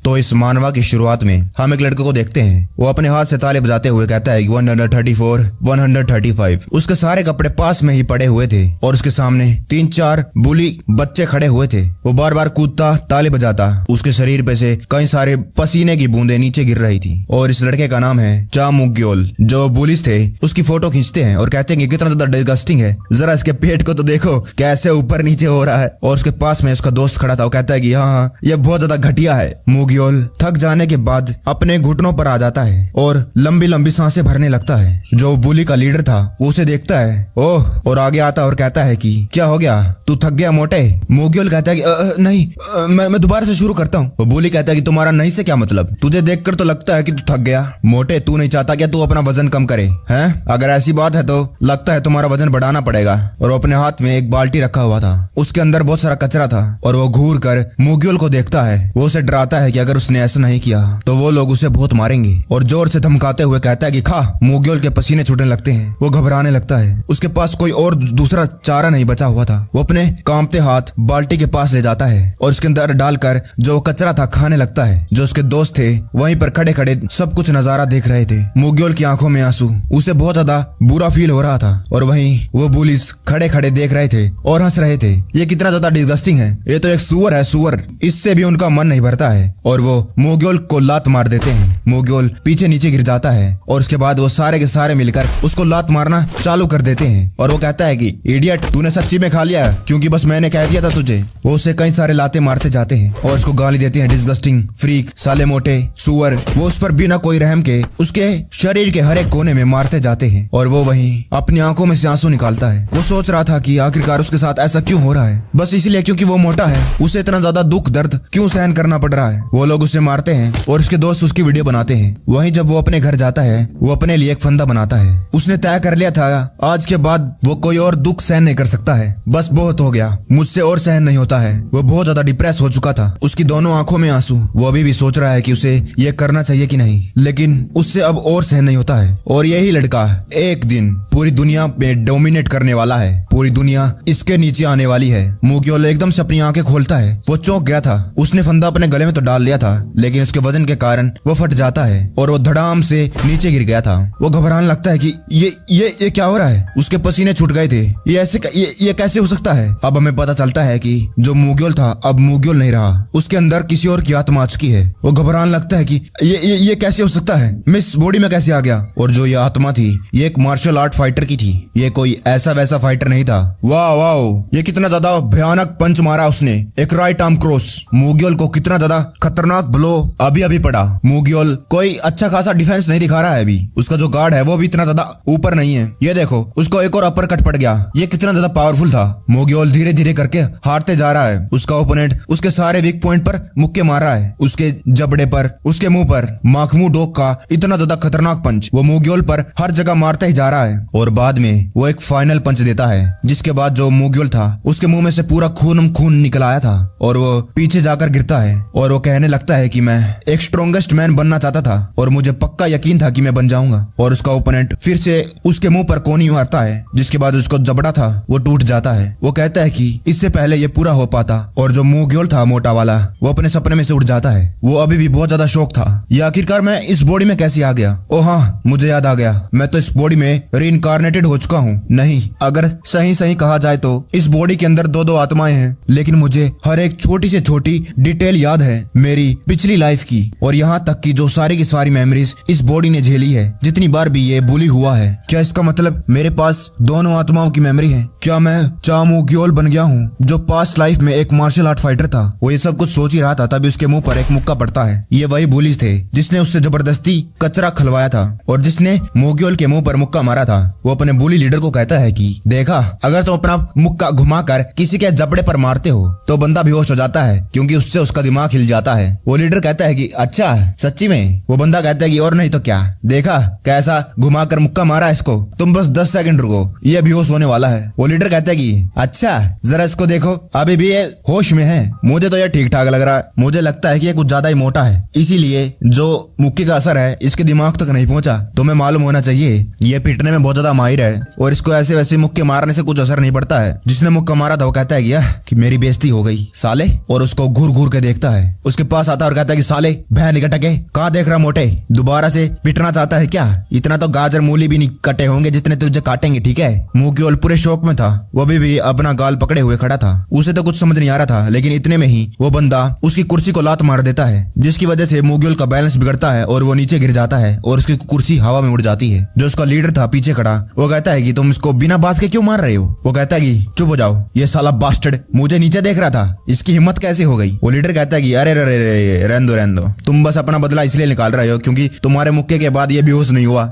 तो इस मानवा की शुरुआत में हम एक लड़के को देखते हैं। वो अपने हाथ से ताली बजाते हुए कहता है 134, 135। उसके सारे कपड़े पास में ही पड़े हुए थे और उसके सामने 3-4 बुली बच्चे खड़े हुए थे। वो बार बार कूदता, ताली बजाता। उसके शरीर पे से कई सारे पसीने की बूंदें नीचे गिर रही थी। और इस लड़के का नाम है चा मुग्योल। जो बुलिस थे उसकी फोटो खींचते हैं और कहते हैं कि कितना ज्यादा डिस्गस्टिंग है, जरा इसके पेट को तो देखो कैसे ऊपर नीचे हो रहा है। और उसके पास में उसका दोस्त खड़ा था। वो कहता है कि हाँ ये बहुत ज्यादा घटिया है। मुग्योल थक जाने के बाद अपने घुटनों पर आ जाता है और लंबी लंबी सांसें भरने लगता है। जो बुली का लीडर था वो उसे देखता है ओह और आगे आता और कहता है कि क्या हो गया, तू थक गया मोटे। मुग्योल कहता है कि नहीं मैं दोबारा से शुरू करता हूँ। वो बुली कहता है कि तुम्हारा नहीं से क्या मतलब, तुझे देखकर तो लगता है कि तू थक गया। मोटे तू नहीं चाहता क्या तू अपना वजन कम करे हैं? अगर ऐसी बात है तो लगता है तुम्हारा वजन बढ़ाना पड़ेगा। और वो अपने हाथ में एक बाल्टी रखा हुआ था, उसके अंदर बहुत सारा कचरा था। और वो घूर कर मुग्योल को देखता है। वो उसे डराता है कि अगर उसने ऐसा नहीं किया तो वो लोग उसे बहुत मारेंगे। और जोर से धमकाते हुए कहता है कि खा। मुग्योल के पसीने छूटने लगते हैं। वो घबराने लगता है। उसके पास कोई और दूसरा चारा नहीं बचा हुआ था। वो अपने कांपते हाथ बाल्टी के पास ले जाता है और उसके अंदर डालकर जो कचरा था खाने लगता है। जो उसके दोस्त थे वहीं पर खड़े खड़े सब कुछ नजारा देख रहे थे। मुग्योल की आंखों में आंसू, उसे बहुत ज्यादा बुरा फील हो रहा था। और वहीं वो बुलिस खड़े खड़े देख रहे थे और हंस रहे थे। ये कितना ज्यादा डिस्गस्टिंग है, ये तो एक सुअर है, सुअर। इससे भी उनका मन नहीं भरता है और वो मुग्योल को लात मार देते हैं। मुग्योल पीछे नीचे गिर जाता है और उसके बाद वो सारे के सारे मिलकर उसको लात मारना चालू कर देते हैं। और वो कहता है कि इडियट तूने सच्ची में खा लिया क्योंकि बस मैंने कह दिया था तुझे। वो उसे कई सारे लाते मारते जाते हैं और उसको गाली देते हैं डिस्गस्टिंग, फ्रीक, साले मोटे, सुअर। वो उस पर बिना कोई रहम के उसके शरीर के हर एक कोने में मारते जाते हैं। और वो वहीं अपनी आंखों में से आंसू निकालता है। वो सोच रहा था कि आखिरकार उसके साथ ऐसा क्यों हो रहा है, बस इसलिए क्योंकि वो मोटा है। उसे इतना ज्यादा दुख दर्द क्यों सहन करना पड़ रहा है। वो लोग उसे मारते हैं और उसके दोस्त उसकी वीडियो बनाते हैं। वहीं जब वो अपने घर जाता है वो अपने लिए एक फंदा बनाता है। उसने तय कर लिया था आज के बाद वो कोई और दुख सहन नहीं कर सकता है, बस बहुत हो गया, मुझसे और सहन नहीं होता है। वो बहुत ज्यादा डिप्रेस हो चुका था। उसकी दोनों आंखों में आंसू। वो अभी भी सोच रहा है कि उसे ये करना चाहिए कि नहीं, लेकिन उससे अब और सहन नहीं होता है। और यही लड़का एक दिन पूरी दुनिया में डोमिनेट करने वाला है। पूरी दुनिया इसके नीचे आने वाली है। मुग्योल एकदम से अपनी आंखें खोलता है। वो चौंक गया था। उसने फंदा अपने गले में तो डाल लिया था लेकिन उसके वजन के कारण वो फट जाता है और वो धड़ाम से नीचे गिर गया था। वो घबराने लगता है कि ये क्या हो रहा है। उसके पसीने छूट गए थे। ये कैसे हो सकता है। अब हमें पता चलता है कि जो मुग्योल था अब मुग्योल नहीं रहा, उसके अंदर किसी और की आत्मा आ चुकी है। वो घबराने लगता है कि ये कैसे हो सकता है, मैं इस बॉडी में कैसे आ गया। और जो ये आत्मा थी ये एक मार्शल आर्ट फाइटर की थी। ये कोई ऐसा वैसा फाइटर नहीं था। वाह वाह, ये कितना ज्यादा भयानक पंच मारा उसने, एक राइट आर्म क्रॉस। मुग्योल को कितना ज्यादा खतरनाक ब्लो अभी पड़ा। मुग्योल कोई अच्छा खासा डिफेंस नहीं दिखा रहा है अभी। उसका जो गार्ड है वो भी इतना ज्यादा ऊपर नहीं है। ये देखो उसको एक और अपर कट पड़ गया। ये कितना ज्यादा पावरफुल था। मुग्योल धीरे धीरे करके हारते जा रहा है। उसका ओपोनेंट उसके सारे वीक पॉइंट पर मुक्के मार रहा है। उसके जबड़े पर, उसके मुंह पर माखमू डॉग का इतना ज्यादा खतरनाक पंच वो मुग्योल पर हर जगह मारता ही जा रहा है। और बाद में वो एक फाइनल पंच देता है जिसके बाद जो मुग्योल था उसके मुंह में से पूरा खून निकल आया था और वो पीछे जाकर गिरता है। और वो कहने लगता है कि मैं एक स्ट्रॉन्गेस्ट मैन बनना चाहता था और मुझे पक्का यकीन था कि मैं बन जाऊंगा। और उसका ओपोनेंट फिर से उसके मुंह पर कोनी मारता है जिसके बाद उसको जबड़ा था वो टूट जाता है। वो कहता है कि इससे पहले ये पूरा हो पाता। और जो मुग्योल था मोटा वाला वो अपने सपने में से उठ जाता है। वो अभी भी बहुत ज्यादा शौक था, ये आखिरकार मैं इस बॉडी में कैसे आ गया। ओ हाँ मुझे याद आ गया, मैं तो इस बॉडी में रीइंकार्नेटेड हो चुका हूँ। नहीं, अगर सही कहा जाए तो इस बॉडी के अंदर दो आत्माएं हैं, लेकिन मुझे हर एक छोटी से छोटी डिटेल याद है मेरी पिछली लाइफ की। और यहाँ तक कि जो सारी की सारी मेमोरीज इस बॉडी ने झेली है, जितनी बार भी ये बुली हुआ है। क्या इसका मतलब मेरे पास दोनों आत्माओं की मेमोरी है? क्या मैं चा मुग्योल बन गया हूँ जो पास्ट लाइफ में एक मार्शल आर्ट फाइटर था? वो ये सब कुछ सोच ही रहा था तभी उसके मुंह पर एक मुक्का पड़ता है। ये वही बुलिस थे जिसने उससे जबरदस्ती कचरा खलवाया था और जिसने मुग्योल के मुंह पर मुक्का मारा था। वो अपने बुली लीडर को कहता है कि देखा, अगर तुम अपना मुक्का घुमाकर किसी के जबड़े पर मारते हो तो बंदा बेहोश हो जाता है क्योंकि उससे उसका दिमाग हिल जाता है। वो लीडर कहता है कि अच्छा सच्ची में? तूने? वो बंदा कहता है कि और नहीं तो क्या, देखा कैसा घुमाकर मुक्का मारा इसको, तुम बस 10 सेकंड रुको, ये बेहोश होने वाला है। वो लीडर कहता है कि अच्छा जरा इसको देखो, अभी भी ये होश में है। मुझे तो ये ठीक ठाक लग रहा है, मुझे लगता है कि ये कुछ ज्यादा ही मोटा है, इसीलिए जो मुक्के का असर है इसके दिमाग तक नहीं पहुंचा। तुम्हें मालूम होना चाहिए ये पीटने में बहुत ज्यादा माहिर है और इसको ऐसे वैसे मुक्के मारने से कुछ असर नहीं पड़ता है। जिसने मुक्का मारा था वो कहता है कि मेरी बेइज्जती हो गई साले, और उसको घूर घूर के देखता है। उसके पास आता है और कहता है कि साले भैं नहीं कटके, कहाँ देख रहा मोटे, दोबारा से पिटना चाहता है क्या? इतना तो गाजर मूली भी नहीं कटे होंगे जितने तुझे काटेंगे, ठीक है? मुक्योल पूरे शौक में था, वो भी अपना गाल पकड़े हुए खड़ा था। उसे तो कुछ समझ नहीं आ रहा था, लेकिन इतने में ही वो बंदा उसकी कुर्सी को लात मार देता है, जिसकी वजह से मुक्योल का बैलेंस बिगड़ता है और वो नीचे गिर जाता है और उसकी कुर्सी हवा में उड़ जाती है। जो उसका लीडर था पीछे खड़ा, वो कहता है कि तुम इसको बिना बात के क्यों मार रहे हो? वो कहता है कि चुप हो जाओ, ये साला बास्टर्ड मुझे नीचे देख रहा था, इसकी हिम्मत कैसे हो गई? वो लीडर कहता है कि अरे रहने दो, तुम बस अपना बदला इसलिए निकाल रहे हो क्योंकि तुम्हारे मुक्के के बाद ये बेहोश नहीं हुआ।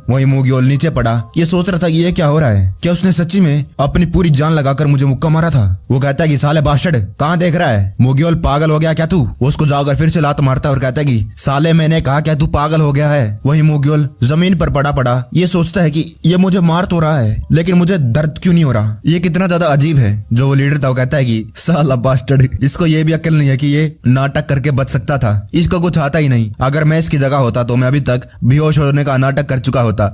वही मुक्योल नीचे पड़ा, ये सोच रहा था कि ये क्या हो रहा है, क्या उसने सच्ची में अपनी पूरी जान लगाकर मुझे मुक्का मारा था? वो कहता है कि साले बास्टर्ड कहाँ देख रहा है? मुक्योल पागल हो गया क्या तू? वो उसको जाकर फिर से लात मारता है और कहता है कि साले मैंने कहा क्या तू पागल हो गया है? वही मुक्योल जमीन पर पड़ा ये सोचता है कि ये मुझे मार तो रहा है लेकिन मुझे दर्द क्यों नहीं हो रहा, ये कितना ज्यादा अजीब है। जो वो लीडर था वो कहता है कि साला बास्टर्ड, इसको ये भी अक्ल नहीं है कि ये नाटक करके बच सकता था, इसको कुछ आता ही नहीं। अगर मैं इसकी जगह होता तो मैं अभी तक बेहोश होने का नाटक कर चुका होता।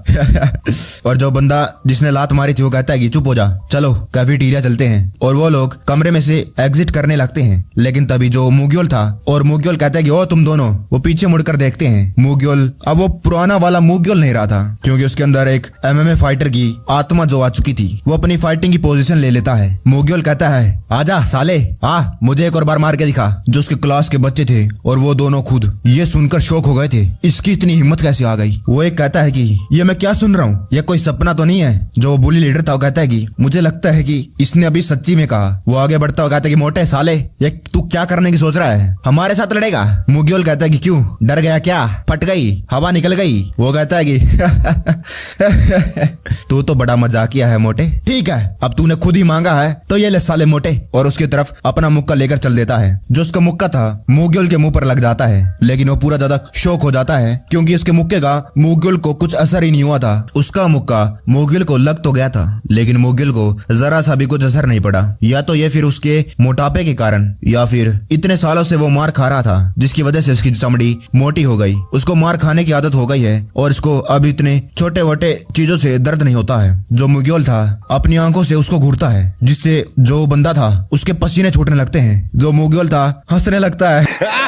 और जो बंदा जिसने लात मारी थी वो कहता है कि चुप हो जा, चलो कैफेटेरिया चलते हैं। और वो लोग कमरे में से एग्जिट करने लगते हैं, लेकिन तभी जो मुक्योल था और मुक्योल कहता है कि ओ तुम दोनों, वो पीछे मुड़कर देखते हैं। मुक्योल अब वो पुराना वाला मुक्योल नहीं रहा था, क्योंकि उसके अंदर एक MMA फाइटर की आत्मा जो आ चुकी थी। वो अपनी फाइटिंग की पोजीशन ले लेता है। मुक्योल कहता है आजा साले, मुझे एक और बार मार के दिखा। जो उसके क्लास के बच्चे थे और वो दोनों खुद ये सुनकर शौक हो गए थे, इसकी इतनी हिम्मत कैसे आ गई? वो एक कहता है कि ये मैं क्या सुन रहा हूँ, ये कोई सपना तो नहीं है? जो बुली लीडर था वो कहता है कि मुझे लगता है कि इसने अभी सच्ची में कहा। वो आगे बढ़ता हुआ कहता है कि मोटे साले, ये तू क्या करने की सोच रहा है, हमारे साथ लड़ेगा? मुक्योल कहता है कि क्यों, डर गया क्या, फट गई, हवा निकल गई? वो कहता है कि तू तो बड़ा मजाकिया है मोटे, ठीक है अब तूने खुद ही मांगा है तो ये ले साले मोटे। और उसकी तरफ अपना मुक्का लेकर चल देता है। जो उसका मुक्का था मुक्योल के मुंह पर लग जाता है, लेकिन वो पूरा ज्यादा शौक हो जाता है क्योंकि उसके मुक्के का मुक्योल को कुछ असर ही नहीं हुआ था। उसका मुक्का मुक्योल को लग तो गया था, लेकिन मुक्योल को जरा सा भी कुछ असर नहीं पड़ा। या तो ये फिर उसके मोटापे के कारण, या फिर इतने सालों से वो मार खा रहा था जिसकी वजह से उसकी चमड़ी मोटी हो गई। उसको मार खाने की आदत हो गई है और इसको अब इतने छोटे मोटे चीजों से दर्द नहीं होता है। जो मुक्योल था अपनी आंखों से उसको घूरता है, जिससे जो बंदा था उसके पसीने छूटने लगते हैं। जो मुक्योल था हंसने लगता है।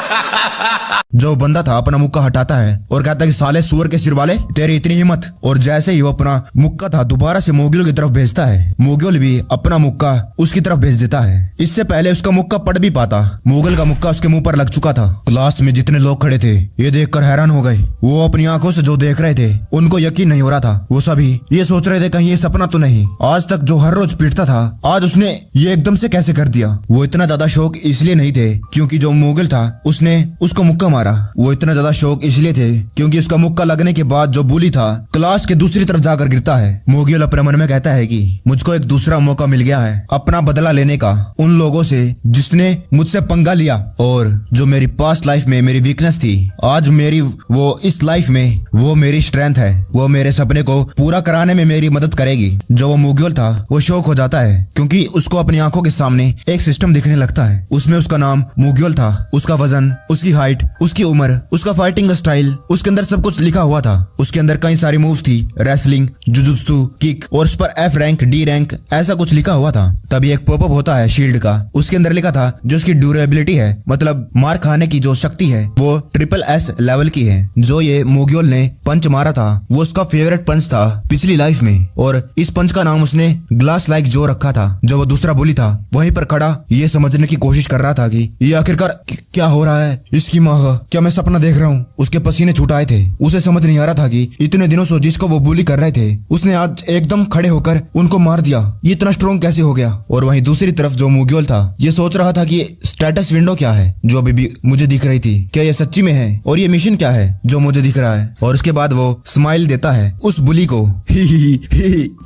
जो बंदा था अपना मुक्का हटाता है और कहता है कि साले सुअर के सिर वाले, तेरी इतनी हिम्मत। और जैसे ही वो अपना मुक्का था दोबारा से मुक्योल की तरफ भेजता है, मुक्योल भी अपना मुक्का उसकी तरफ भेज देता है। इससे पहले उसका मुक्का पड़ भी पाता, मुक्योल का मुक्का उसके मुंह पर लग चुका था। क्लास में जितने लोग खड़े थे ये देखकर हैरान हो गए। वो अपनी आंखों से जो देख रहे थे उनको यकीन नहीं हो रहा था। वो सभी ये सोच रहे थे कहीं ये सपना तो नहीं, आज तक जो हर रोज पीटता था आज उसने ये एकदम से कैसे कर दिया। वो इतना ज्यादा शौक इसलिए नहीं थे क्योंकि जो मुक्योल था उसने उसको मुक्का मारा। वो इतना ज्यादा शौक इसलिए थे क्योंकि उसका मुक्का लगने के बाद जो बुली था क्लास के दूसरी तरफ जाकर गिरता है। मुक्योल अपने मन में कहता है कि मुझको एक दूसरा मौका मिल गया है अपना बदला लेने का उन लोगों से जिसने मुझसे पंगा लिया, और जो मेरी पास्ट लाइफ में मेरी वीकनेस थी आज मेरी वो इस लाइफ में वो मेरी स्ट्रेंथ है। वो मेरे सपने को पूरा कराने में मेरी मदद करेगी। जो वो मुक्योल था वो शौक हो जाता है क्योंकि उसको अपनी आंखों के सामने एक सिस्टम दिखने लगता है। उसमें उसका नाम मुक्योल था, उसका वजन, उसकी हाइट, उसकी उम्र, उसका फाइटिंग स्टाइल, उसके अंदर सब कुछ लिखा हुआ था। उसके अंदर कई सारी मूव्स थी, रेसलिंग, जुजुत्सु, किक और उस पर F रैंक, D रैंक ऐसा कुछ लिखा हुआ था। तभी एक पॉपअप होता है शील्ड का, उसके अंदर लिखा था जो उसकी ड्यूरेबिलिटी है, मतलब मार खाने की जो शक्ति है वो SSS लेवल की है। जो ये मुक्योल ने पंच मारा था वो उसका फेवरेट पंच था पिछली लाइफ में, और इस पंच का नाम उसने ग्लास लाइक जो रखा था। जो वो दूसरा बुली था वहीं पर खड़ा ये समझने की कोशिश कर रहा था कि ये आखिरकार क्या हो रहा है, इसकी माँ क्या मैं सपना देख रहा हूँ। उसके पसीने छूट आए थे, उसे समझ नहीं आ रहा था कि इतने दिनों से जिसको वो बुली कर रहे थे उसने आज एकदम खड़े होकर उनको मार दिया, ये इतना स्ट्रॉन्ग कैसे हो गया। और वहीं दूसरी तरफ जो मुक्योल था ये सोच रहा था कि स्टेटस विंडो क्या है जो अभी भी मुझे दिख रही थी, क्या ये सच्ची में है, और ये मिशन क्या है जो मुझे दिख रहा है। और उसके बाद वो स्माइल देता है उस बुली को, ही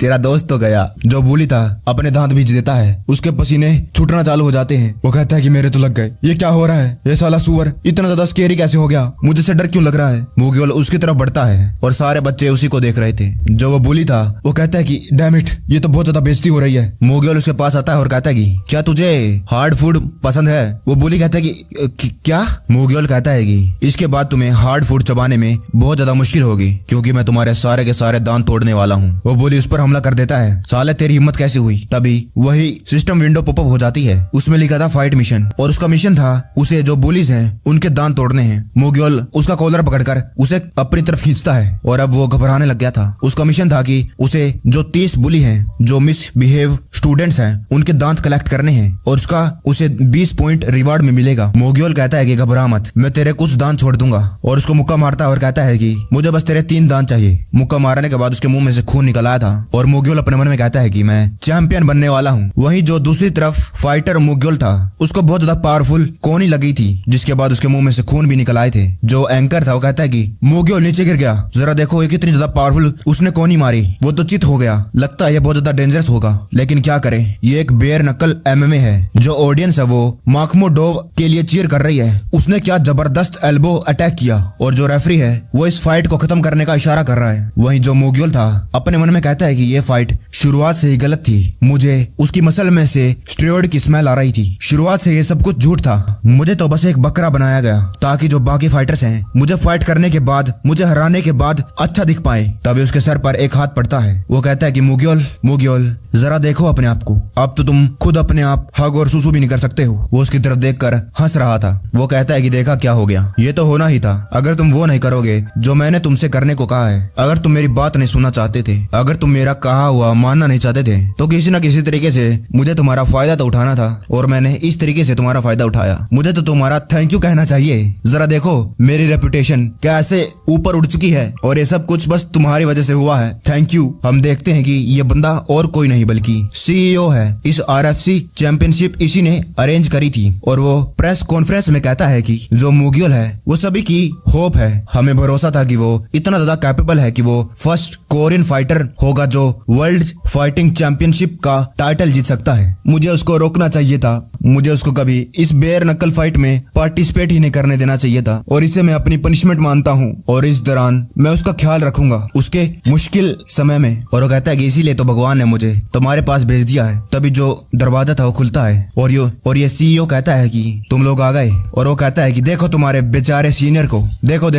तेरा दोस्त तो गया। जो बुली था अपने दांत बीच देता है, उसके पसीने छूटना चालू हो जाते हैं। वो कहता है कि मेरे तो लग गए, ये क्या हो रहा है, ये साला सुअर इतना ज्यादा स्केरी कैसे हो गया? मुझे से डर क्यों लग रहा है? मोग्योल उसकी तरफ बढ़ता है और सारे बच्चे उसी को देख रहे थे। जो वो बुली था वो कहता है कि डैम इट, ये तो बहुत ज्यादा बेइज्जती हो रही है। मोग्योल उसके पास आता है और कहता है कि क्या तुझे हार्ड फूड पसंद है? वो बुली कहता है कि क्या? मोग्योल कहता है कि इसके बाद तुम्हें हार्ड फूड चबाने में बहुत ज्यादा मुश्किल होगी, क्योंकि मैं तुम्हारे सारे के सारे दांत तोड़ने वाला हूँ। वो बुली उस पर हमला कर देता है। साले तेरी हिम्मत कैसे हुई? तभी वही सिस्टम विंडो पॉपअप हो जाती है। उसमें लिखा था फाइट मिशन, और उसका मिशन था उसे जो बुलीज हैं उनके दांत तोड़ने हैं। मोग्योल उसका कॉलर पकड़कर उसे अपनी तरफ खींचता है और अब वो घबराने लग गया था। उसका मिशन था कि उसे जो 30 बुली हैं जो मिसबिहेव स्टूडेंट्स हैं उनके दांत कलेक्ट करने हैं, और उसका उसे 20 पॉइंट रिवार्ड में मिलेगा। मोग्योल कहता है कि घबरा मत, मैं तेरे कुछ दांत छोड़ दूंगा, और उसको मुक्का मारता है और कहता है कि मुझे बस तेरे 3 दांत चाहिए। मुक्का मारने के बाद उसके मुंह में से खून निकल आया था और मोग्योल अपने मन में कहता है कि मैं चैंपियन बनने वाला हूँ। वहीं जो दूसरी तरफ फाइटर मोग्योल था उसको बहुत ज्यादा पावरफुल कोनी लगी थी, जिसके बाद उसके मुंह में से खून भी निकल आए थे। जो एंकर था वो कहता है कि मोग्योल नीचे गिर गया, जरा देखो ये कितनी ज्यादा पावरफुल उसने कोनी मारी, वो तो चित हो गया, लगता है ये बहुत ज्यादा डेंजरस होगा, लेकिन क्या करें ये एक बेयर नकल MMA है। जो ऑडियंस है वो माखमोडोव के लिए चीयर कर रही है। उसने क्या जबरदस्त एल्बो अटैक किया, और जो रेफरी है वो इस फाइट को खत्म करने का इशारा कर रहा है। वहीं जो मोग्योल था अपने मन में कहता है कि ये फाइट शुरुआत से ही गलत थी, मुझे उसकी मसल में से स्टेरॉइड की स्मेल आ रही थी। शुरुआत से ये सब कुछ झूठ था, मुझे तो बस एक बकरा बनाया गया ताकि जो बाकी फाइटर्स हैं मुझे फाइट करने के बाद, मुझे हराने के बाद अच्छा दिख पाए। तभी उसके सर पर एक हाथ पड़ता है। वो कहता है कि मोग्योल जरा देखो अपने आप को, अब तो तुम खुद अपने आप हग और सुसु भी नहीं कर सकते हो। वो उसकी तरफ देखकर हंस रहा था। वो कहता है कि देखा क्या हो गया, ये तो होना ही था। अगर तुम वो नहीं करोगे जो मैंने तुमसे करने को कहा है, अगर तुम मेरी बात नहीं सुनना चाहते थे, अगर तुम मेरा कहा हुआ मानना नहीं चाहते थे, तो किसी न किसी तरीके से मुझे तुम्हारा फायदा तो उठाना था, और मैंने इस तरीके से तुम्हारा फायदा उठाया। मुझे तो तुम्हारा थैंक यू कहना चाहिए। जरा देखो मेरी रेपुटेशन कैसे ऊपर उठ चुकी है, और ये सब कुछ बस तुम्हारी वजह से हुआ है। Thank you. हम देखते हैं कि ये बंदा और कोई नहीं बल्कि CEO है। इस RFC चैंपियनशिप इसी ने अरेंज करी थी, और वो प्रेस कॉन्फ्रेंस में कहता है कि जो मोग्योल है वो सभी की होप है। हमें भरोसा था कि वो इतना ज्यादा कैपेबल है कि वो फर्स्ट कोरियन फाइटर होगा जो वर्ल्ड फाइटिंग चैंपियनशिप का टाइटल जीत सकता है। मुझे उसको रोकना चाहिए था, मुझे उसको कभी इस बेयर नकल फाइट में पार्टिसिपेट ही नहीं करने देना चाहिए था, और इसे मैं अपनी पनिशमेंट मानता हूँ, और इस दौरान मैं उसका ख्याल रखूंगा उसके मुश्किल समय में। और वो कहता है कि इसीलिए तो भगवान ने मुझे तुम्हारे पास भेज दिया है। तभी जो दरवाजा था वो खुलता है, और ये CEO कहता है कि तुम लोग आ गए। और वो कहता है कि देखो तुम्हारे बेचारे सीनियर को, देखो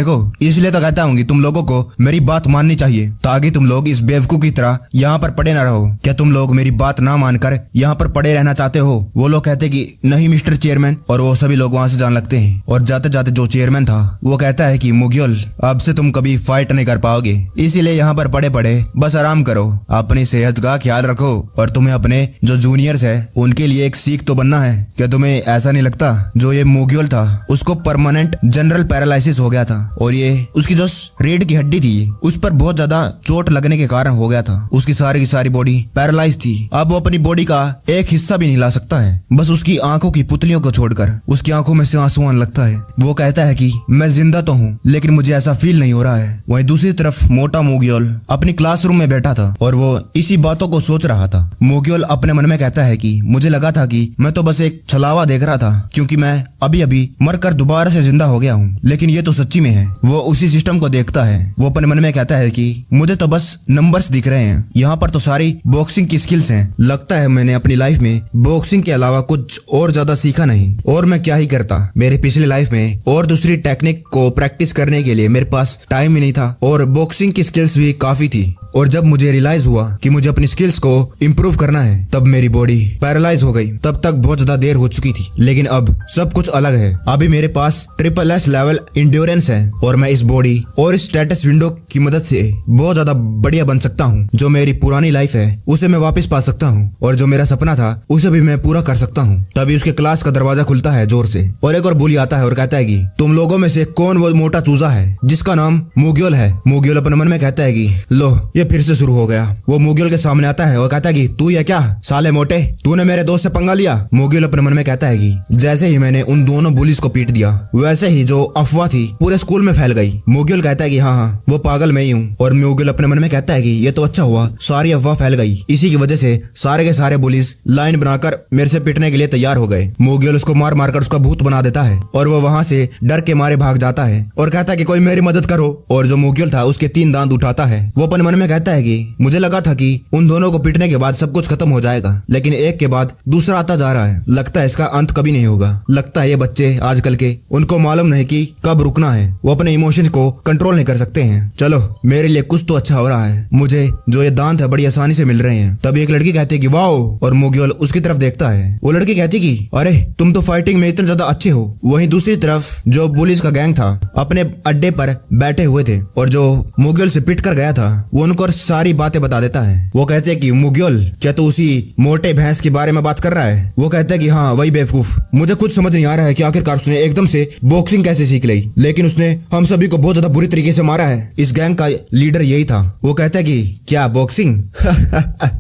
इसलिए तो कहता हूँ कि तुम लोगों को मेरी बात माननी चाहिए, ताकि तुम लोग इस बेवकूफ की तरह यहाँ पर पड़े ना रहो। क्या तुम लोग मेरी बात ना मानकर यहाँ पर पड़े रहना चाहते हो? वो लोग कहते कि नहीं मिस्टर चेयरमैन, और वो सभी लोग वहाँ से जाने लगते हैं। और जाते जाते जो चेयरमैन था वो कहता है कि मोग्योल अब से तुम कभी फाइट नहीं कर पाओगे, इसीलिए यहाँ पर पड़े पड़े बस आराम करो, अपनी सेहत का ख्याल रखो, और तुम्हें अपने जो जूनियर्स है उनके लिए एक सीख तो बनना है। क्या तुम्हें ऐसा नहीं लगता जो ये मोग्योल था उसको परमानेंट जनरल पैरालिसिस हो गया था, और ये उसकी जो रीढ़ की हड्डी थी उस पर बहुत ज्यादा चोट लगने के कारण हो गया था। उसकी सारी की सारी बॉडी पैरालाइज थी। अब वो अपनी बॉडी का एक हिस्सा भी नहीं हिला सकता है, बस उसकी आंखों की पुतलियों को छोड़कर उसकी आंखों में से आंसू आने लगता है। वो कहता है कि मैं जिंदा तो हूँ, लेकिन मुझे ऐसा फील नहीं हो रहा है। वहीं दूसरी तरफ मोटा मोग्योल अपनी क्लासरूम में बैठा था और वो इसी बातों को सोच रहा था। मोग्योल अपने मन में कहता है कि मुझे लगा था कि मैं तो बस एक छलावा देख रहा था, क्योंकि मैं अभी अभी मरकर दोबारा से जिंदा हो गया हूँ, लेकिन ये तो सच्ची में है। वो उसी सिस्टम को देखता है। वो अपने मन में कहता है कि मुझे तो बस नंबर्स दिख रहे हैं, यहाँ पर तो सारी बॉक्सिंग की स्किल्स हैं। लगता है मैंने अपनी लाइफ में बॉक्सिंग के अलावा कुछ और ज्यादा सीखा नहीं, और मैं क्या ही करता। मेरे पिछली लाइफ में और दूसरी टेक्निक को प्रैक्टिस करने के लिए मेरे पास टाइम ही नहीं था, और बॉक्सिंग की स्किल्स भी काफी थी। और जब मुझे रियलाइज हुआ कि मुझे अपनी स्किल्स को इम्प्रूव करना है, तब मेरी बॉडी पैरालाइज हो गई। तब तक बहुत ज्यादा देर हो चुकी थी, लेकिन अब सब कुछ अलग है। अभी मेरे पास SSS लेवल इंड्योरेंस है, और मैं इस बॉडी और इस स्टेटस विंडो की मदद से बहुत ज्यादा बढ़िया बन सकता हूँ। जो मेरी पुरानी लाइफ है उसे मैं वापस पा सकता हूँ, और जो मेरा सपना था उसे भी मैं पूरा कर सकता हूँ। तभी उसके क्लास का दरवाजा खुलता है जोर से, और एक और बुली आता है और कहता है कि तुम लोगों में से कौन वो मोटा चूजा है जिसका नाम मोग्योल है। मोग्योल अपने मन में कहता है कि लो ये फिर से शुरू हो गया। वो मुगिल के सामने आता है और कहता है कि तू ये क्या साले मोटे, तूने मेरे दोस्त से पंगा लिया। मुगिल अपने मन में कहता है कि जैसे ही मैंने उन दोनों बुलिस को पीट दिया वैसे ही जो अफवाह थी पूरे स्कूल में फैल गई। मुगिल कहता है कि हाँ वो पागल मैं ही हूँ। और मुगिल अपने मन में कहता है कि ये तो अच्छा हुआ सारी अफवाह फैल गई, इसी की वजह से सारे के सारे पुलिस लाइन बनाकर मेरे से पिटने के लिए तैयार हो गए। मुगिल उसको मार मारकर उसका भूत बना देता है और वो वहाँ से डर के मारे भाग जाता है और कहता है कि कोई मेरी मदद करो। और जो मुगिल था उसके 3 दांत उठाता है। वो अपने मन में कहता है कि मुझे लगा था कि उन दोनों को पीटने के बाद सब कुछ खत्म हो जाएगा, लेकिन एक के बाद दूसरा आता जा रहा है। लगता है इसका अंत कभी नहीं होगा। लगता है ये बच्चे आजकल के उनको मालूम नहीं कि कब रुकना है, वो अपने इमोशंस को कंट्रोल नहीं कर सकते हैं। चलो मेरे लिए कुछ तो अच्छा हो रहा है, मुझे जो ये दांत है बड़ी आसानी से मिल रहे हैं। तभी एक लड़की कहती है कि वाओ, और मुगिल उसकी तरफ देखता है। वो लड़की कहती है कि अरे तुम तो फाइटिंग में इतने ज्यादा अच्छे हो। वहीं दूसरी तरफ जो पुलिस का गैंग था अपने अड्डे पर बैठे हुए थे और जो मुगिल से पिट कर गया था वो उनको सारी बातें बता देता है। वो कहते हैं कि मुगिल क्या तू उसी मोटे भैंस के बारे में बात कर रहा है? वो कहता है कि हाँ वही बेवकूफ। मुझे कुछ समझ नहीं आ रहा है कि आखिरकार उसने एकदम से बॉक्सिंग कैसे सीख ली, लेकिन उसने हम सभी को बहुत ज्यादा बुरी तरीके से मारा है। इस गैंग का लीडर यही था। वो कहता है कि क्या बॉक्सिंग?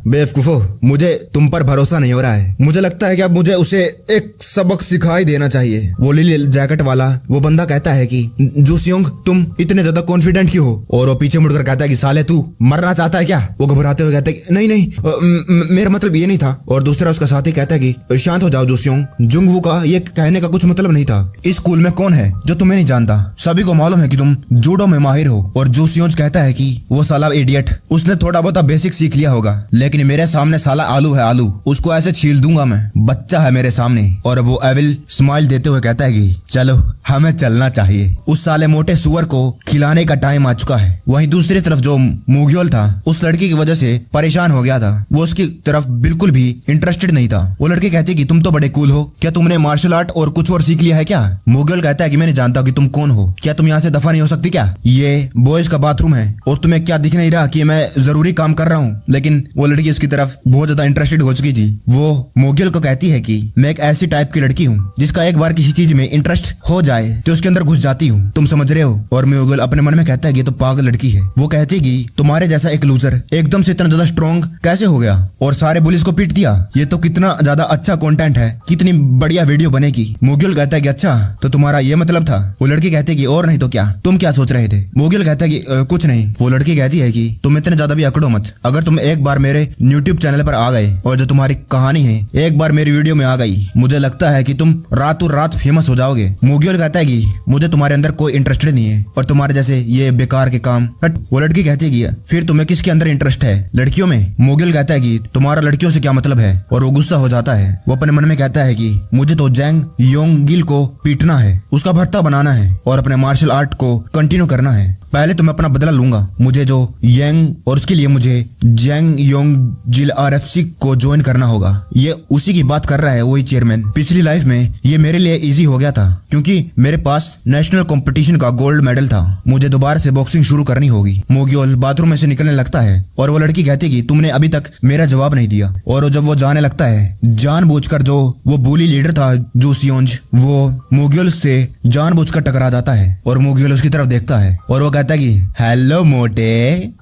बेवकूफो, मुझे तुम पर भरोसा नहीं हो रहा है। मुझे लगता है कि अब मुझे उसे एक सबक सिखाई देना चाहिए। वो लीली जैकेट वाला वो बंदा कहता है कि जूसियोंग तुम इतने ज्यादा कॉन्फिडेंट क्यों हो? और वो पीछे मुड़कर कहता है कि साले तू मरना चाहता है क्या? वो घबराते हुए कहता है कि नहीं नहीं मेरा मतलब ये नहीं था। और दूसरा उसका साथी कहता है कि शांत हो जाओ जूसियोंग, जुंगवू का ये कहने का कुछ मतलब नहीं था। इस स्कूल में कौन है जो तुम्हें नहीं जानता? सभी को मालूम है कि तुम जूडो में माहिर हो। और जूसियोंग कहता है कि वो साला इडियट, उसने थोड़ा बहुत बेसिक सीख लिया होगा, लेकिन मेरे सामने साला आलू है आलू, उसको ऐसे छील दूंगा मैं, बच्चा है मेरे सामने। और वो एविल स्माइल देते हुए कहता है कि चलो हमें चलना चाहिए, उस साले मोटे सुअर को खिलाने का टाइम आ चुका है। वहीं दूसरी तरफ जो मुगिल था उस लड़की की वजह से परेशान हो गया था, वो उसकी तरफ बिल्कुल भी इंटरेस्टेड नहीं था। वो लड़की कहती है कि तुम तो बड़े कूल हो, क्या तुमने मार्शल आर्ट और कुछ और सीख लिया है क्या? मुगिल कहता है कि मैं नहीं जानता कि तुम कौन हो, क्या तुम यहाँ से दफा नहीं हो सकती क्या? ये बॉयज का बाथरूम है और तुम्हें क्या दिख नहीं रहा कि मैं जरूरी काम कर रहा हूँ? लेकिन वो लड़की उसकी तरफ बहुत ज्यादा इंटरेस्टेड हो चुकी थी। वो मुगिल को कहती है कि मैं एक ऐसी टाइप की लड़की हूँ जिसका एक बार किसी चीज में इंटरेस्ट हो जाए तो उसके अंदर घुस जाती हूँ, तुम समझ रहे हो? और मुगिल अपने मन में कहता है कि ये तो पागल लड़की है। वो कहती है कि तुम्हारे जैसा एक लूजर एकदम से इतना ज्यादा स्ट्रॉन्ग कैसे हो गया और सारे पुलिस को पीट दिया? ये तो कितना ज्यादा अच्छा कंटेंट है, कितनी बढ़िया वीडियो बनेगी। मुगिल कहता है कि अच्छा तो तुम्हारा ये मतलब था? वो लड़की कहती है कि और नहीं तो क्या, तुम क्या सोच रहे थे? मुगिल कहता है कि कुछ नहीं। वो लड़की कहती है कि तुम इतने ज्यादा भी अकड़ो मत, अगर तुम एक बार मेरे यूट्यूब चैनल पर आ गए और जो तुम्हारी कहानी है एक बार मेरी वीडियो में आ गई, मुझे लगता है कि तुम रातों रात फेमस हो जाओगे। मुगिल कहता है कि मुझे तुम्हारे अंदर कोई इंटरेस्ट नहीं है और तुम्हारे जैसे ये बेकार के काम। वो लड़की कहती है कि फिर तुम्हें किसके अंदर इंटरेस्ट है, लड़कियों में? मुगिल कहता है कि तुम्हारा लड़कियों से क्या मतलब है? और वो गुस्सा हो जाता है। वो अपने मन में कहता है कि मुझे तो जैंग योंगिल को पीटना है, उसका भर्ता बनाना है और अपने मार्शल आर्ट को कंटिन्यू करना है। पहले तो मैं अपना बदला लूंगा, मुझे जो यंग और उसके लिए मुझे जैंग योंगिल आरएफसी को ज्वाइन करना होगा। ये उसी की बात कर रहा है वही चेयरमैन। पिछली लाइफ में ये मेरे लिए इजी हो गया था क्योंकि मेरे पास नेशनल कंपटीशन का गोल्ड मेडल था, मुझे दोबारा से बॉक्सिंग शुरू करनी होगी। मुगिल बाथरूम में से निकलने लगता है और वो लड़की कहती है कि तुमने अभी तक मेरा जवाब नहीं दिया। और जब वो जाने लगता है जानबूझकर जो वो बुली लीडर था जूसियोंग, वो मुगिल से जानबूझकर टकरा जाता है और मुगिल उसकी तरफ देखता है और वो कहता है कि हेलो मोटे।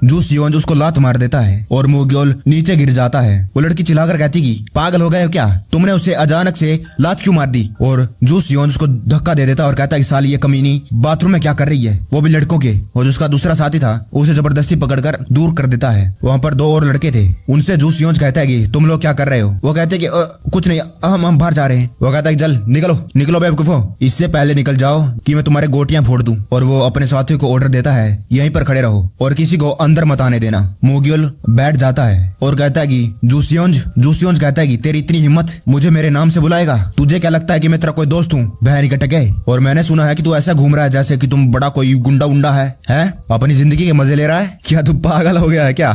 जूसियोंग उसको लात मार देता है और मुगिल नीचे गिर जाता है। वो लड़की चिल्लाकर कहती कि पागल हो गए हो क्या, तुमने उसे अचानक से लात क्यों मार दी? और जूसियोंग उसको धक्का दे देता और कहता है कि साली ये कमीनी बाथरूम में क्या कर रही है, वो भी लड़कों के। और जो उसका दूसरा साथी था उसे जबरदस्ती पकड़कर दूर कर देता है। वहाँ पर 2 और लड़के थे, उनसे जूसियोंग कहता है कि तुम लोग क्या कर रहे हो? वो कहते हैं कि कुछ नहीं, हम बाहर जा रहे हैं। वो कहता है कि चल निकलो निकलो बेवकूफो, इससे पहले निकल जाओ कि मैं तुम्हारे गोटियां फोड़ दूं। और वो अपने साथी को ऑर्डर देता है यहीं पर खड़े रहो और किसी को अंदर मत आने देना। मुगिल बैठ जाता है और कहता है कि जूसियोंग कहता है कि तेरी इतनी हिम्मत, मुझे मेरे नाम से बुलाएगा? तुझे क्या लगता है कि मैं तेरा कोई दोस्त हूँ? बहन कटके। और मैंने सुना है कि तू ऐसा घूम रहा है जैसे कि तुम बड़ा कोई गुंडा उंडा है अपनी जिंदगी के मजे ले रहा है क्या? तू पागल हो गया है क्या?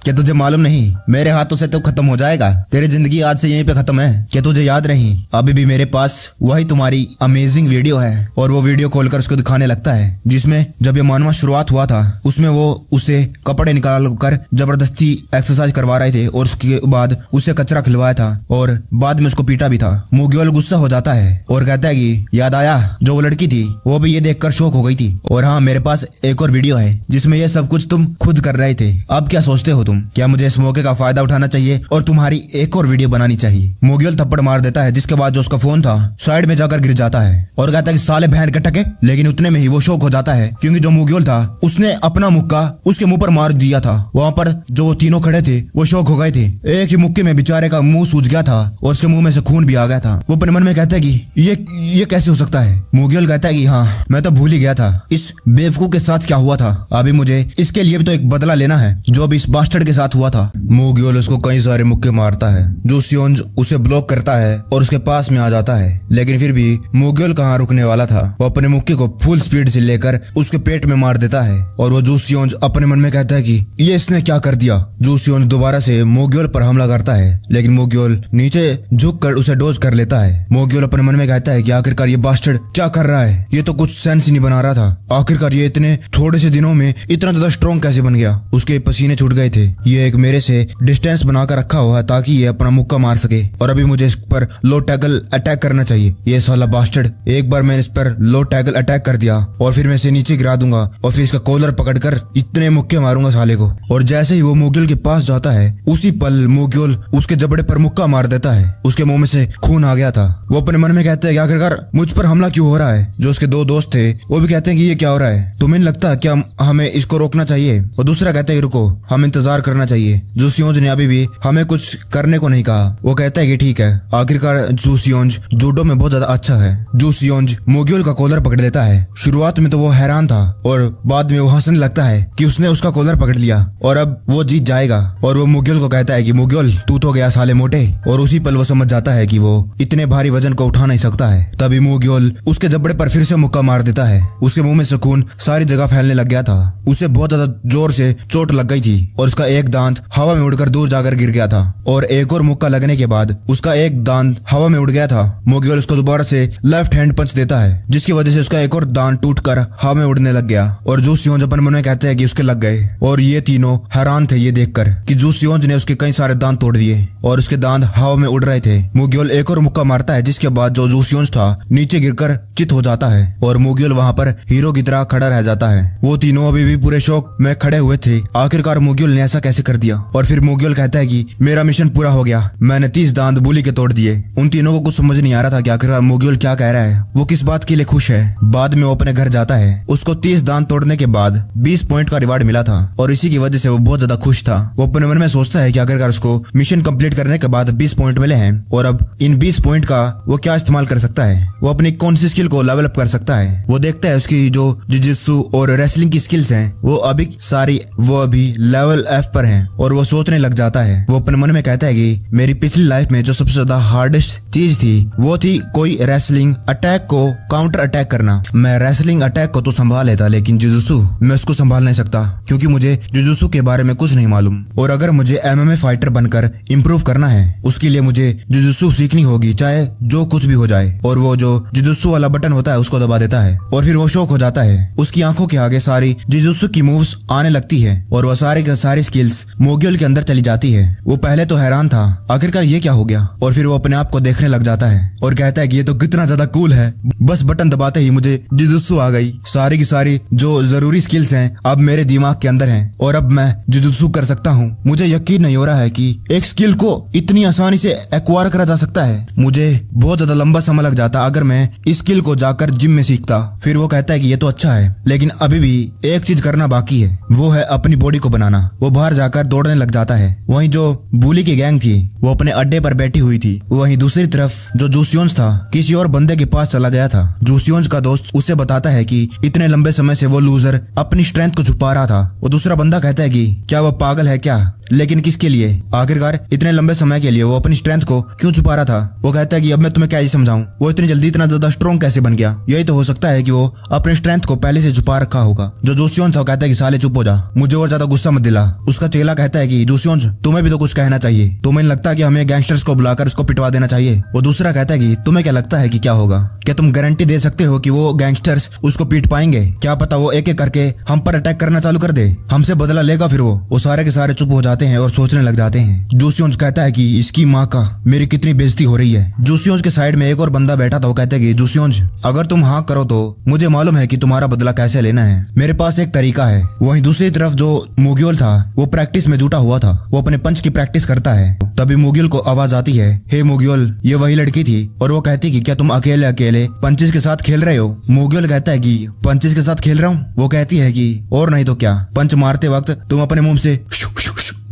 क्या तुझे मालूम नहीं मेरे हाथों से तो खत्म हो जाएगा, तेरी जिंदगी आज से यहीं पे खत्म है। क्या तुझे याद नहीं अभी भी मेरे पास वही तुम्हारी अमेजिंग वीडियो है? और वो वीडियो खोलकर उसको दिखाने लगता है जिसमें जब ये मानवा शुरुआत हुआ था उसमें वो उसे कपड़े निकाल कर जबरदस्ती एक्सरसाइज करवा रहे थे और उसके बाद उसे कचरा खिलवाया था और बाद में उसको पीटा भी था। मुगिल गुस्सा हो जाता है और कहता है कि याद आया जो वो लड़की थी वो भी ये देखकर शौक हो गई थी और हाँ मेरे पास एक और वीडियो है जिसमें ये सब कुछ तुम खुद कर रहे थे। अब क्या सोचते हो तुम? क्या मुझे इस मौके का फायदा उठाना चाहिए और तुम्हारी एक और वीडियो बनानी चाहिए? मोग्युल थप्पड़ मार देता है, जिसके बाद जो उसका फोन था साइड में जाकर गिर जाता है और कहता है कि साले बहन के टके। लेकिन उतने में ही वो शौक हो जाता है क्योंकि जो मोग्युल था उसने अपना मुक्का उसके मुंह पर मार दिया था। वहाँ पर जो तीनों खड़े थे वो शौक हो गए थे। एक ही मुक्के में बेचारे का मुंह सूज गया था और उसके मुंह में से खून भी आ गया था। वो अपने मन में कहता है कि ये कैसे हो सकता है? मोग्युल कहता है कि हाँ, मैं तो भूल ही गया था इस बेवकूफ के साथ क्या हुआ था। अभी मुझे इसके लिए भी तो एक बदला लेना है जो अभी इस बास्टर्ड के साथ हुआ था। मोग्युल उसको कई सारे मुक्के मारता है। जो सियोंज उसे ब्लॉक करता है और उसके पास में आ जाता है, लेकिन फिर भी मोग्युल कहाँ रुकने वाला था। वो अपने मुक्के को फुल स्पीड से लेकर उसके पेट में मार देता है और वो जूसियोंज अपने मन में कहता है कि ये इसने क्या कर दिया। जूसियोंज दोबारा से मोग्युल पर हमला करता है, लेकिन मोग्युल नीचे झुककर उसे डोज कर लेता है। मोग्युल अपने मन में कहता है कि आखिरकार ये बास्टर्ड क्या कर रहा है, ये तो कुछ सेंस ही नहीं बना रहा था। आखिरकार ये इतने थोड़े से दिनों में इतना ज्यादा स्ट्रॉन्ग कैसे बन गया? उसके पसीने छूट गए थे। ये एक मेरे से डिस्टेंस बनाकर रखा हुआ है ताकि ये अपना मुक्का मार सके और अभी मुझे इस पर लो टैकल अटैक करना चाहिए। ये साला बास्टर्ड, एक बार मैंने इस पर लो टैकल अटैक कर दिया और फिर मैं इसे नीचे गिरा दूंगा और फिर इसका कॉलर पकड़कर इतने मुक्के मारूंगा साले को। और जैसे ही वो मोग्युल के पास जाता है उसी पल मोग्युल उसके जबड़े पर मुक्का मार देता है। उसके मुंह में से खून आ गया था। वो अपने मन में कहते हैं कि आखिरकार मुझ पर हमला क्यों हो रहा है। जो उसके दो दोस्त थे वो भी कहते हैं कि ये क्या हो रहा है, तुम्हें नहीं लगता क्या हमें इसको रोकना चाहिए? और दूसरा कहता है कि रुको, हम इंतजार करना चाहिए। जूसियोंज ने अभी भी हमें कुछ करने को नहीं कहा। वो कहता है कि ठीक है। आखिरकार जूसियोंज जूडो में बहुत ज्यादा अच्छा है। जूसियोंज मोग्युल का कॉलर पकड़ लेता है। शुरुआत में तो वो हैरान था और बाद में वो हंसने लगता है कि उसने उसका कॉलर पकड़ लिया और अब वो जीत जाएगा। और वो मोग्युल को कहता है कि मोग्युल तू तो गया साले मोटे। और उसी पल वो समझ जाता है कि वो इतने भारी वजन को उठा नहीं सकता है। तभी मोग्युल उसके जबड़े पर फिर से मुक्का मार देता है। उसके मुंह में से खून सारी जगह फैलने लग गया था। उसे बहुत ज्यादा जोर से चोट लग गई थी और उसका एक दांत हवा में उड़कर दूर जाकर गिर गया था। और एक और मुक्का लगने के बाद उसका एक दांत हवा में उड़ गया था। मोग्युल उसको दोबारा से लेफ्ट हैंड पंच देता है, जिसकी वजह से उसका एक और दांत टूटकर हवा में उड़ने लग गया। और जूसियोंज अपन मन में कहते हैं कि उसके लग गए। और ये तीनों हैरान थे ये देखकर कि जूसियोंज ने उसके कई सारे दांत तोड़ दिए और उसके दांत हवा में उड़ रहे थे। मोग्युल एक और मुक्का मारता है, जिसके बाद जो जूसियोंज था नीचे गिरकर चित हो जाता है और मोग्युल वहां पर हीरो की तरह खड़ा रह जाता है। वो तीनों अभी भी पूरे शौक में खड़े हुए थे। आखिरकार मोग्युल ने ऐसा कैसे कर दिया? और फिर मोग्युल कहता है कि मेरा मिशन पूरा हो गया, मैंने 30 दांत बुली के तोड़ दिए। उन तीनों को कुछ समझ नहीं आ रहा था कि आखिरकार मोग्युल क्या कह रहा है, वो किस बात के लिए खुश है। बाद में वो अपने घर जाता है। उसको 30 दांत तोड़ने के बाद 20 पॉइंट का रिवार्ड मिला था और इसी की वजह से वो बहुत ज्यादा खुश था। वो अपने मन में सोचता है कि आखिरकार उसको मिशन कंप्लीट करने के बाद 20 पॉइंट मिले हैं और अब इन 20 पॉइंट का वो क्या इस्तेमाल कर सकता है, वो अपनी कौन सी स्किल को लेवल अप कर सकता है। वो देखता है उसकी जो जुजुत्सु और रेसलिंग की स्किल्स हैं वो अभी लेवल F पर हैं और वो सोचने लग जाता है। वो अपने मन में कहता है कि मेरी पिछली लाइफ में जो सबसे ज्यादा हार्डेस्ट चीज थी वो थी कोई रेसलिंग अटैक को काउंटर अटैक करना। मैं रेसलिंग अटैक को तो संभाल लेता, लेकिन जुजुत्सु मैं उसको संभाल नहीं सकता क्योंकि मुझे जुजुत्सु के बारे में कुछ नहीं मालूम। और अगर मुझे MMA फाइटर बनकर इम्प्रूव करना है उसके लिए मुझे जुजुत्सु सीखनी होगी, चाहे जो कुछ भी हो जाए। और वो जो जुजुत्सु वाला बटन होता है उसको दबा देता है और फिर वो शौक हो जाता है। उसकी आंखों के आगे सारी जुजुत्सु की मूव्स आने लगती है और वो सारी स्किल्स मोग्युल के अंदर चली जाती है। वो पहले तो हैरान था आखिरकार ये क्या हो गया और फिर वो अपने आप को देखने लग जाता है और कहता है कि ये तो कितना ज्यादा कूल है, बस बटन दबाते ही मुझे जुजुत्सु आ गई। सारी की सारी जो जरूरी स्किल्स हैं अब मेरे दिमाग के अंदर हैं और अब मैं जुजुत्सु कर सकता हूँ। मुझे यकीन नहीं हो रहा है कि एक स्किल को इतनी आसानी से एक्वायर करा जा सकता है। मुझे बहुत ज्यादा लंबा समय लग जाता अगर मैं इस स्किल को जाकर जिम में सीखता। फिर वो कहता है कि ये तो अच्छा है, लेकिन अभी भी एक चीज करना बाकी है, वो है अपनी बॉडी को बनाना। वो बाहर जाकर दौड़ने लग जाता है। वहीं जो बुली की गैंग थी वो अपने अड्डे पर बैठी हुई थी। वहीं दूसरी तरफ जो जूसियोंज था किसी और बंदे के पास चला गया था। जूसियोंज का दोस्त उसे बताता है कि इतने लंबे समय से वो लूजर अपनी स्ट्रेंथ को छुपा रहा था। वो दूसरा बंदा कहता है कि क्या वो पागल है क्या, लेकिन किसके लिए? आखिरकार इतने लंबे समय के लिए वो अपनी स्ट्रेंथ को क्यों छुपा रहा था? वो कहता है कि अब मैं तुम्हें क्या समझाऊं, वो इतनी जल्दी इतना ज्यादा स्ट्रॉन्ग कैसे बन गया? यही तो हो सकता है कि वो अपनी स्ट्रेंथ को पहले से छुपा रखा होगा। जो जूसियोंज था कहता है कि साले चुप हो जा, मुझे और ज्यादा गुस्सा मत दिला। उसका चेला कहता है कि जूसियोंज तुम्हें भी तो कुछ कहना चाहिए, तुम्हें लगता है कि हमें गैंगस्टर्स को बुलाकर उसको पिटवा देना चाहिए? वो दूसरा कहता है कि तुम्हें क्या लगता है कि क्या होगा? क्या तुम गारंटी दे सकते हो कि वो गैंगस्टर्स उसको पीट पाएंगे? क्या पता वो एक एक करके हम पर अटैक करना चालू कर दे, हमसे बदला लेगा। फिर वो सारे के सारे चुप हो जाते जाते हैं और सोचने लग जाते हैं। जूसियोंज कहता है कि इसकी माँ का मेरी कितनी बेइज्जती हो रही है। जूसियोंज के साइड में एक और बंदा बैठा था, वो कहता है कि जूसियोंज अगर तुम हाँ करो तो मुझे मालूम है कि तुम्हारा बदला कैसे लेना है, मेरे पास एक तरीका है। वहीं दूसरी तरफ जो मुगियल था वो प्रैक्टिस में जुटा हुआ था, वो अपने पंच की प्रैक्टिस करता है। तभी मुगियल को आवाज आती है, हे मुगियल, ये वही लड़की थी और वो कहती कि क्या तुम अकेले अकेले पंचेस के साथ खेल रहे हो। मुगियल कहता है कि पंचेस के साथ खेल रहा हूँ। वो कहती है कि और नहीं तो क्या, पंच मारते वक्त तुम अपने मुंह से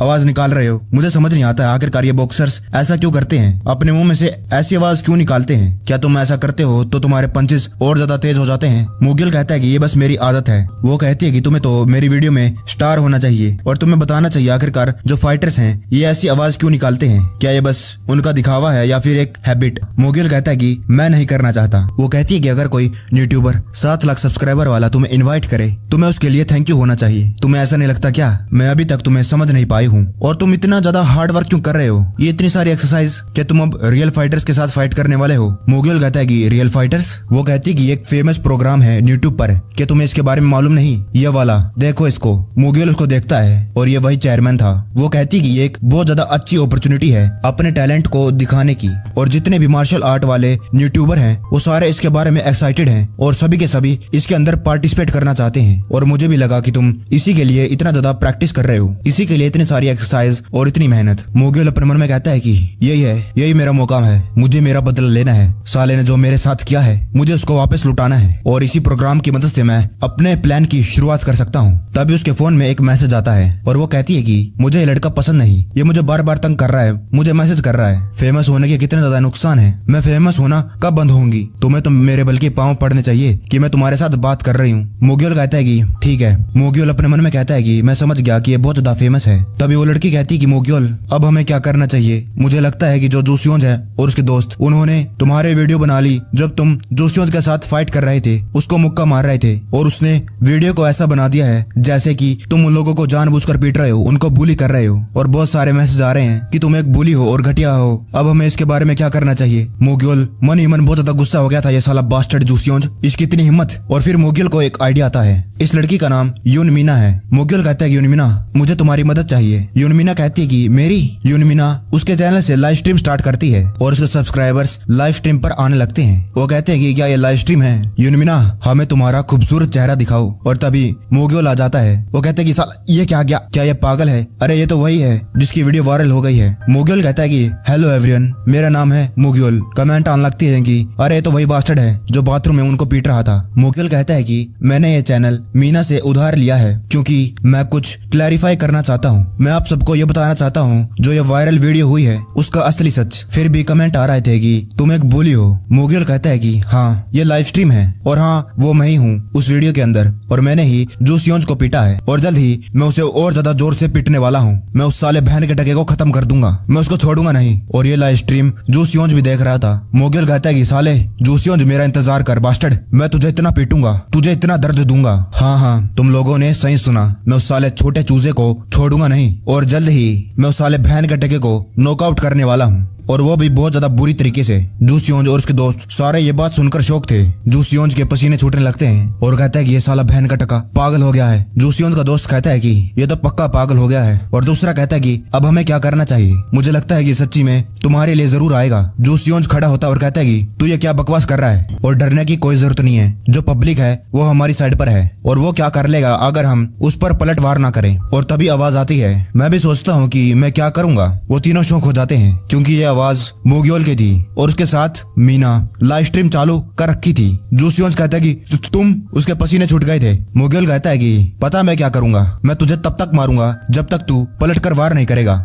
आवाज निकाल रहे हो। मुझे समझ नहीं आता है आखिरकार ये बॉक्सर्स ऐसा क्यों करते हैं, अपने मुंह में से ऐसी आवाज क्यों निकालते हैं। क्या तुम ऐसा करते हो तो तुम्हारे पंचेस और ज्यादा तेज हो जाते हैं। मुगियल कहता है कि ये बस मेरी आदत है। वो कहती है कि तुम्हें तो मेरी वीडियो में स्टार होना चाहिए और तुम्हें बताना चाहिए आखिरकार जो फाइटर्स हैं ये ऐसी आवाज क्यों निकालते हैं, क्या ये बस उनका दिखावा है या फिर एक हैबिट। मुगियल कहता है कि मैं नहीं करना चाहता। वो कहती है कि अगर कोई यूट्यूबर 7 लाख सब्सक्राइबर वाला तुम्हें इन्वाइट करे तो मैं उसके लिए थैंक यू होना चाहिए। तुम्हें ऐसा नहीं लगता क्या, मैं अभी तक तुम्हें समझ नहीं पाई हूँ और तुम इतना ज्यादा हार्ड वर्क क्यों कर रहे हो, ये इतनी सारी एक्सरसाइज, क्या तुम अब रियल फाइटर्स के साथ फाइट करने वाले हो। मुगियल कहता है कि रियल फाइटर्स। वो कहती है कि एक फेमस प्रोग्राम है यूट्यूब पर, क्या तुम्हें इसके बारे में मालूम नहीं, ये वाला देखो इसको। मुगियल उसको देखता है और ये वही चेयरमैन था। वो कहती है कि ये एक बहुत ज्यादा अच्छी अपॉर्चुनिटी है अपने टैलेंट को दिखाने की और जितने भी मार्शल आर्ट वाले यूट्यूबर हैं वो सारे इसके बारे में एक्साइटेड हैं और सभी के सभी इसके अंदर पार्टिसिपेट करना चाहते हैं। और मुझे भी लगा कि तुम इसी के लिए इतना ज्यादा प्रैक्टिस कर रहे हो, इसी के लिए इतनी सारी एक्सरसाइज और इतनी मेहनत। मुगियल अपने मन में कहता है कि यही मेरा मौका है, मुझे मेरा बदला लेना है। साले ने जो मेरे साथ किया है मुझे उसको वापस लुटाना है और इसी प्रोग्राम की मदद से मैं अपने प्लान की शुरुआत कर सकता हूँ। तभी उसके फोन में एक मैसेज आता है और वो कहती है कि मुझे ये लड़का पसंद नहीं, ये मुझे बार बार तंग कर रहा है, मुझे मैसेज कर रहा है। फेमस होने के कितने ज्यादा नुकसान है, मैं फेमस होना कब बंद होंगी, तुम्हें तो मेरे बल्कि पाँव पड़ने चाहिए कि मैं तुम्हारे साथ बात कर रही हूँ। मुगियल कहता है कि ठीक है। मुगियल अपने मन में कहता है कि मैं समझ गया कि ये बहुत ज्यादा फेमस है। तभी वो लड़की कहती है कि मुगियल अब हमें क्या करना चाहिए, मुझे लगता है कि जो जूसियोंज है और उसके दोस्त उन्होंने तुम्हारे वीडियो बना ली जब तुम जूसियोंज के साथ फाइट कर रहे थे, उसको मुक्का मार रहे थे और उसने वीडियो को ऐसा बना दिया है जैसे कि तुम उन लोगों को जानबूझकर पीट रहे हो, उनको बुली कर रहे हो और बहुत सारे मैसेज आ रहे हैं कि तुम एक बुली हो और घटिया हो। अब हमें इसके बारे में क्या करना चाहिए। मुगियल मन ही मन बहुत ज्यादा गुस्सा हो गया था, ये साला बास्टर्ड जूसियोंज, इसकी इतनी हिम्मत। और फिर मुगियल को एक आइडिया आता है, इस लड़की का नाम यूनमिना है। मुगियल कहता है यूनमिना मुझे तुम्हारी मदद चाहिए। यूनमिना कहती है कि मेरी। यूनमिना उसके चैनल से लाइव स्ट्रीम स्टार्ट करती है और उसके सब्सक्राइबर्स लाइव स्ट्रीम पर आने लगते हैं। वो कहते हैं कि क्या ये लाइव स्ट्रीम है, यूनमिना हमें तुम्हारा खूबसूरत चेहरा दिखाओ। और तभी मुगियल आ जाता है। वो कहते हैं कि साला ये क्या ये पागल है, अरे ये तो वही है जिसकी वीडियो वायरल हो गई है। मुगियल कहता है कि हेलो एवरीवन, मेरा नाम है मुगियल। कमेंट आने लगती है कि अरे ये तो वही बास्टर्ड है जो बाथरूम में उनको पीट रहा था। मुगियल कहता है कि मैंने ये चैनल मीना से उधार लिया है क्योंकि मैं कुछ क्लैरिफाई करना चाहता हूँ, मैं आप सबको ये बताना चाहता हूँ जो ये वायरल वीडियो हुई है उसका असली सच। फिर भी कमेंट आ रहे थे कि तुम एक बुली हो। मुगियल कहता है कि हाँ ये लाइव स्ट्रीम है और हाँ वो मैं ही हूँ उस वीडियो के अंदर और मैंने ही जूसियोंज को पीटा है और जल्द ही मैं उसे और ज्यादा जोर से पीटने वाला हूँ। मैं उस साले बहन के टके को खत्म कर दूंगा, मैं उसको छोड़ूंगा नहीं। और ये लाइव स्ट्रीम जूसियोंज भी देख रहा था। मुगियल कहता है कि साले जूसियोंज मेरा इंतजार कर बास्टर्ड, मैं तुझे इतना पीटूंगा, तुझे इतना दर्द दूंगा। हाँ तुम लोगों ने सही सुना, मैं उस साले छोटे चूजे को छोड़ूंगा नहीं और जल्द ही मैं उस साले बहन के टके को नॉकआउट करने वाला हूँ। और वो भी बहुत ज्यादा बुरी तरीके से। जूसियोंज और उसके दोस्त सारे ये बात सुनकर शौक थे। जूसियोंज के पसीने छूटने लगते हैं और कहता है कि ये साला बहन का टका पागल हो गया है। जूसियोंज का दोस्त कहता है कि ये तो पक्का पागल हो गया है और दूसरा कहता है कि अब हमें क्या करना चाहिए, मुझे लगता है कि सच्ची में तुम्हारे लिए जरूर आएगा। जूसियोंज खड़ा होता है और कहता है कि तू ये क्या बकवास कर रहा है और डरने की कोई जरूरत नहीं है, जो पब्लिक है वो हमारी साइड पर है और वो क्या कर लेगा अगर हम उस पर पलटवार ना करें। और तभी आवाज आती है, मैं भी सोचता हूँ कि मैं क्या करूंगा। वो तीनों शौक हो जाते हैं क्योंकि ये आवाज मुगियल की थी और उसके साथ मीना लाइव स्ट्रीम चालू कर रखी थी। जूसियोंज कहता है कि तुम, उसके पसीने छूट गए थे। मुगियल कहता है कि पता मैं क्या करूंगा, मैं तुझे तब तक मारूंगा जब तक तू पलट कर वार नहीं करेगा।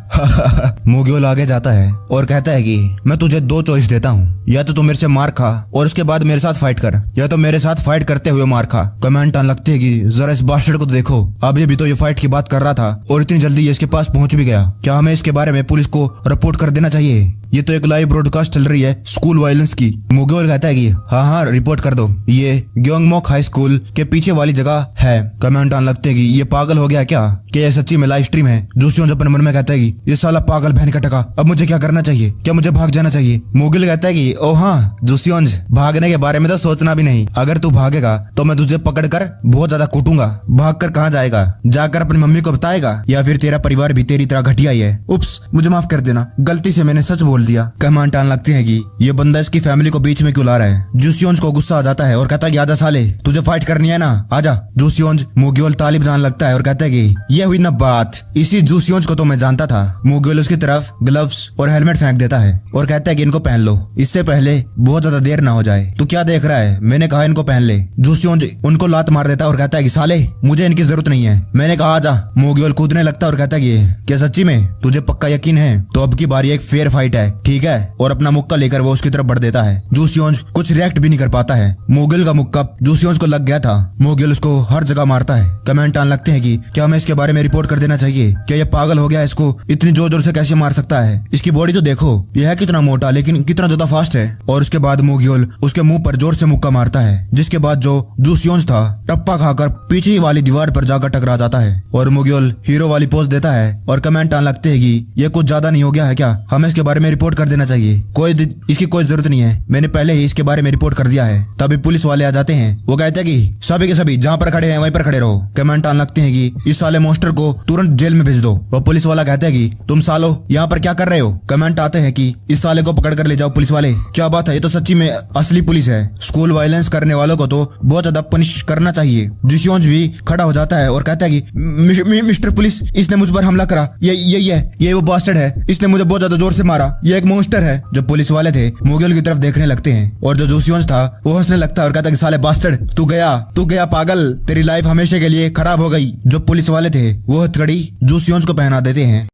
मुगियल आगे जाता है और कहता है कि मैं तुझे 2 चॉइस देता हूँ, या तो तू मेरे से मार खा और उसके बाद मेरे साथ फाइट कर, या तो मेरे साथ फाइट करते हुए मार खा। कमेंट आने लगते है कि जरा इस बास्टर्ड को तो देखो, अभी भी तो ये फाइट की बात कर रहा था और इतनी जल्दी ये इसके पास पहुंच भी गया। क्या हमें इसके बारे में पुलिस को रिपोर्ट कर देना चाहिए? ये तो एक लाइव ब्रॉडकास्ट चल रही है स्कूल वायलेंस की। मुगल कहता है कि हाँ हाँ रिपोर्ट कर दो, ये ग्योंगमोक हाई स्कूल के पीछे वाली जगह है। कमेंटान लगते हैं कि ये पागल हो गया क्या, कि ये सच्ची में लाइव स्ट्रीम है। जूसियोंज अपने मन में कहता है कि ये साला पागल बहन का टका, अब मुझे क्या करना चाहिए, क्या मुझे भाग जाना चाहिए। मुगिल कहता है कि ओ हाँ जूसियोंज, भागने के बारे में तो सोचना भी नहीं, अगर तू भागेगा तो मैं तुझे पकड़ कर बहुत ज्यादा कूटूंगा। भाग कर कहाँ जाएगा, जाकर अपनी मम्मी को बताएगा या फिर तेरा परिवार भी तेरी तरह घटिया ही है। उप्स, मुझे माफ कर देना, गलती से मैंने सच बोल दिया। कमांटान लगते हैं कि ये बंदा इसकी फैमिली को बीच में क्यों ला रहा है। जूसियोंज को गुस्सा आ जाता है और कहता है कि आजा साले, तुझे फाइट करनी है ना, आजा। जूसियोंज मुगिल तालिब जान लगता है और कहता है कि ये हुई ना बात, इसी जूसियोंज को तो मैं जानता था। मुगिल उसकी तरफ ग्लव्स और हेलमेट फेंक देता है और कहता है कि इनको पहन लो, इससे पहले बहुत ज्यादा देर ना हो जाए। तू क्या देख रहा है, मैंने कहा इनको पहन ले। जूसियोंज उनको लात मार देता है और कहता है कि साले मुझे इनकी जरूरत नहीं है, मैंने कहा आजा। मुगिल कूदने लगता है और कहता है कि क्या सच्ची में तुझे पक्का यकीन है, तो अब की बारी एक फेयर फाइट है, ठीक है। और अपना मुक्का लेकर वो उसकी तरफ बढ़ देता है। जूसियोंज कुछ रिएक्ट भी नहीं कर पाता है। मुगिल का मुक्का जूसियोंज को लग गया था। मुगिल उसको हर जगह मारता है। कमेंटान लगते हैं कि क्या हमें इसके बारे में रिपोर्ट कर देना चाहिए, क्या ये पागल हो गया है, इसको इतनी जोर जोर से कैसे मार सकता है, इसकी बॉडी तो देखो, यह है कितना मोटा लेकिन कितना ज्यादा फास्ट है। और उसके बाद मुगिल उसके मुंह पर जोर से मुक्का मारता है, जिसके बाद जो जूसियोंज था टप्पा खाकर पीछे वाली दीवार पर जाकर टकरा जाता है और मुगिल हीरो वाली पोज देता है। और कमेंटान लगते हैं कि ये कुछ ज्यादा नहीं हो गया है क्या, हमें इसके बारे में रिपोर्ट कर देना चाहिए, इसकी कोई जरूरत नहीं है, मैंने पहले ही इसके बारे में रिपोर्ट कर दिया है। तभी पुलिस वाले आ जाते हैं। वो कहते हैं कि सभी के सभी जहाँ पर खड़े हैं वहीं पर खड़े रहो। कमेंटान लगते हैं कि इस साले मॉन्स्टर को तुरंत जेल में भेज दो। वो पुलिस वाला कहता है कि तुम सालो यहाँ पर क्या कर रहे हो। कमेंट आते हैं कि इस साले को पकड़ कर ले जाओ पुलिस वाले। क्या बात है, ये तो सच्ची में असली पुलिस है, स्कूल वायलेंस करने वालों को तो बहुत ज्यादा पनिश करना चाहिए। जूसियोंज भी खड़ा हो जाता है और कहता है कि मिस्टर पुलिस, इसने मुझ पर हमला करा, ये वो बास्टर्ड है, इसने मुझे बहुत ज्यादा जोर से मारा, ये एक मॉन्स्टर है। जो पुलिस वाले थे मुगिल की तरफ देखने लगते हैं और जो जूसियोंज था वो हंसने लगता है और कहता है कि साले बास्टर्ड, तू गया पागल, तेरी लाइफ हमेशा के लिए खराब हो गई। जो पुलिस वाले थे वो हथकड़ी जूसियोंज को पहना देते हैं।